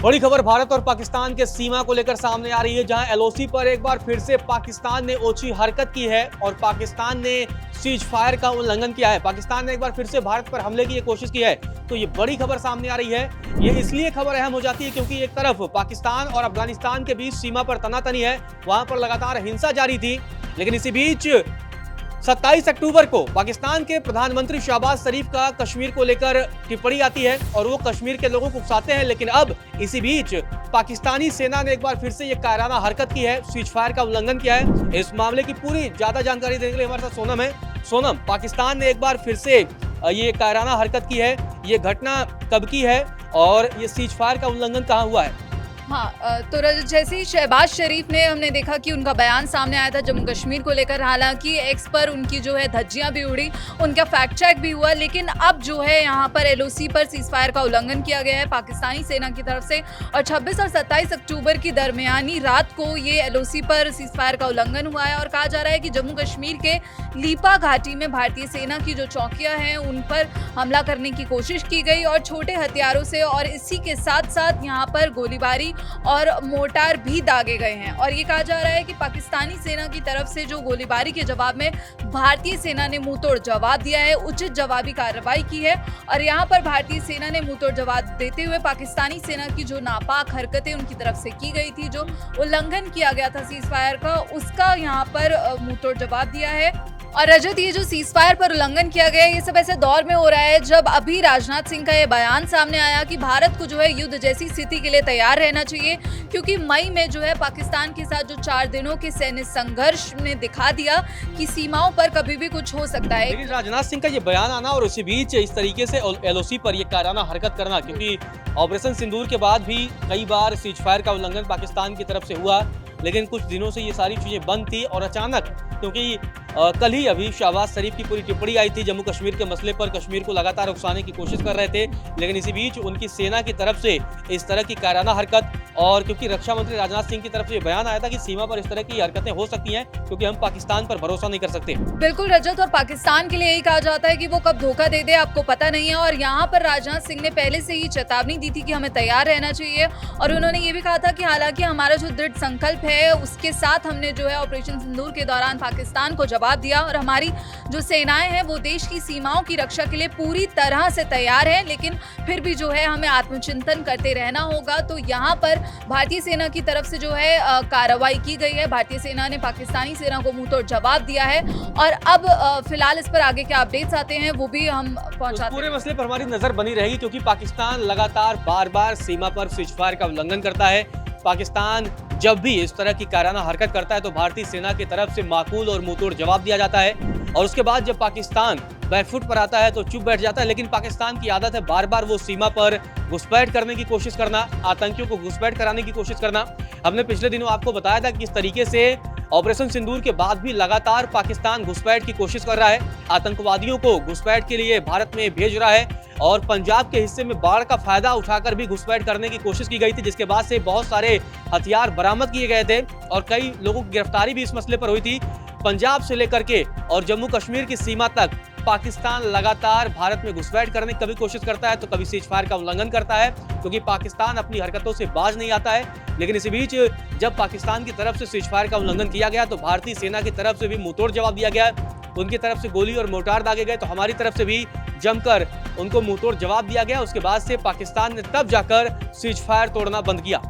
बड़ी खबर भारत और पाकिस्तान के सीमा को लेकर सामने आ रही है, जहां एलओसी पर एक बार फिर से पाकिस्तान ने ओछी हरकत की है और पाकिस्तान ने सीज फायर का उल्लंघन किया है। पाकिस्तान ने एक बार फिर से भारत पर हमले की कोशिश की है। तो ये बड़ी खबर सामने आ रही है। ये इसलिए खबर अहम हो जाती है क्योंकि एक तरफ पाकिस्तान और अफगानिस्तान के बीच सीमा पर तनातनी है, वहां पर लगातार हिंसा जारी थी। लेकिन इसी बीच 27 अक्टूबर को पाकिस्तान के प्रधानमंत्री शहबाज शरीफ का कश्मीर को लेकर टिप्पणी आती है और वो कश्मीर के लोगों को उकसाते हैं। लेकिन अब इसी बीच पाकिस्तानी सेना ने एक बार फिर से ये कायराना हरकत की है, सीज फायर का उल्लंघन किया है। इस मामले की पूरी ज्यादा जानकारी देने के लिए हमारे साथ सोनम है। सोनम, पाकिस्तान ने एक बार फिर से ये कायराना हरकत की है, ये घटना कब की है और ये सीज फायर का उल्लंघन कहाँ हुआ है? हाँ, तो जैसे ही शहबाज शरीफ ने हमने देखा कि उनका बयान सामने आया था जम्मू कश्मीर को लेकर, हालांकि एक्स पर उनकी जो है धज्जियां भी उड़ी, उनका फैक्ट चेक भी हुआ, लेकिन अब जो है यहाँ पर एलओसी पर सीज फायर का उल्लंघन किया गया है पाकिस्तानी सेना की तरफ से। और 26 और 27 अक्टूबर की दरमियानी रात को ये एलओसी पर सीज फायर का उल्लंघन हुआ है और कहा जा रहा है कि जम्मू कश्मीर के लीपा घाटी में भारतीय सेना की जो चौकियां हैं उन पर हमला करने की कोशिश की गई और छोटे हथियारों से, और इसी के साथ साथ यहाँ पर गोलीबारी और मोर्टार भी दागे गए हैं। और ये कहा जा रहा है कि पाकिस्तानी सेना की तरफ से जो गोलीबारी के जवाब में भारतीय सेना ने मुंहतोड़ जवाब दिया है, उचित जवाबी कार्रवाई की है। और यहाँ पर भारतीय सेना ने मुंहतोड़ जवाब देते हुए पाकिस्तानी सेना की जो नापाक हरकतें उनकी तरफ से की गई थी, जो उल्लंघन किया गया था सीज फायर का, उसका यहाँ पर मुंहतोड़ जवाब दिया है। और रजत, ये जो सीज फायर पर उल्लंघन किया गया, ये सब ऐसे दौर में हो रहा है जब अभी राजनाथ सिंह का ये बयान सामने आया कि भारत को जो है युद्ध जैसी स्थिति के लिए तैयार रहना चाहिए, क्योंकि मई में जो है पाकिस्तान के साथ जो 4 दिनों के सैन्य संघर्ष ने दिखा दिया कि सीमाओं पर कभी भी कुछ हो सकता है। लेकिन राजनाथ सिंह का ये बयान आना और उसी बीच इस तरीके से एलओसी पर ये कायराना हरकत करना, क्योंकि ऑपरेशन सिंदूर के बाद भी कई बार सीज फायर का उल्लंघन पाकिस्तान की तरफ से हुआ, लेकिन कुछ दिनों से ये सारी चीजें बंद थी और अचानक, क्योंकि कल ही अभी शहबाज शरीफ की पूरी टिप्पणी आई थी जम्मू कश्मीर के मसले पर, कश्मीर को लगातार उकसाने की कोशिश कर रहे थे। लेकिन इसी बीच उनकी सेना की तरफ से इस तरह की कायराना हरकत, और क्योंकि रक्षा मंत्री राजनाथ सिंह की तरफ से बयान आया था कि सीमा पर इस तरह की हरकतें हो सकती हैं क्योंकि हम पाकिस्तान पर भरोसा नहीं कर सकते। बिल्कुल रजत, और पाकिस्तान के लिए यही कहा जाता है कि वो कब धोखा दे दे आपको पता नहीं है। और यहाँ पर राजनाथ सिंह ने पहले से ही चेतावनी दी थी कि हमें तैयार रहना चाहिए, और उन्होंने ये भी कहा था कि हालांकि हमारा जो दृढ़ संकल्प है उसके साथ हमने जो है ऑपरेशन सिंदूर के दौरान पाकिस्तान को जवाब दिया और हमारी जो सेनाएं हैं वो देश की सीमाओं की रक्षा के लिए पूरी तरह से तैयार है, लेकिन फिर भी जो है हमें आत्मचिंतन करते रहना होगा। तो यहाँ पर भारतीय सेना की तरफ से जो है कार्रवाई की गई है, भारतीय सेना ने पाकिस्तानी सेना को मुंहतोड़ जवाब दिया है। और अब फिलहाल इस पर आगे क्या अपडेट्स आते हैं वो भी हम पहुंचाते हैं। पूरे मसले पर हमारी नजर बनी रहेगी क्योंकि पाकिस्तान लगातार बार-बार सीमा पर सीज फायर का उल्लंघन करता है। पाकिस्तान जब भी इस तरह की कायराना हरकत करता है तो भारतीय सेना की तरफ से माकूल और मुंहतोड़ जवाब दिया जाता है, और उसके बाद जब पाकिस्तान बैकफुट पर आता है तो चुप बैठ जाता है। लेकिन पाकिस्तान की आदत है बार बार वो सीमा पर घुसपैठ करने की कोशिश करना, आतंकियों को घुसपैठ कराने की कोशिश करना। हमने पिछले दिनों आपको बताया था कि किस तरीके से ऑपरेशन सिंदूर के बाद भी लगातार पाकिस्तान घुसपैठ की कोशिश कर रहा है, आतंकवादियों को घुसपैठ के लिए भारत में भेज रहा है, और पंजाब के हिस्से में बाढ़ का फायदा उठाकर भी घुसपैठ करने की कोशिश की गई थी, जिसके बाद से बहुत सारे हथियार बरामद किए गए थे और कई लोगों की गिरफ्तारी भी इस मसले पर हुई थी। पंजाब से लेकर के और जम्मू कश्मीर की सीमा तक पाकिस्तान लगातार भारत में घुसपैठ करने की कभी कोशिश करता है तो कभी सीज फायर का उल्लंघन करता है, क्योंकि पाकिस्तान अपनी हरकतों से बाज नहीं आता है। लेकिन इसी बीच जब पाकिस्तान की तरफ से सीज फायर का उल्लंघन किया गया तो भारतीय सेना की तरफ से भी मुंहतोड़ जवाब दिया गया, उनकी तरफ से गोली और मोर्टार दागे गए, तो हमारी तरफ से भी जमकर उनको मुंहतोड़ जवाब दिया गया। उसके बाद से पाकिस्तान ने तब जाकर सीज फायर तोड़ना बंद किया।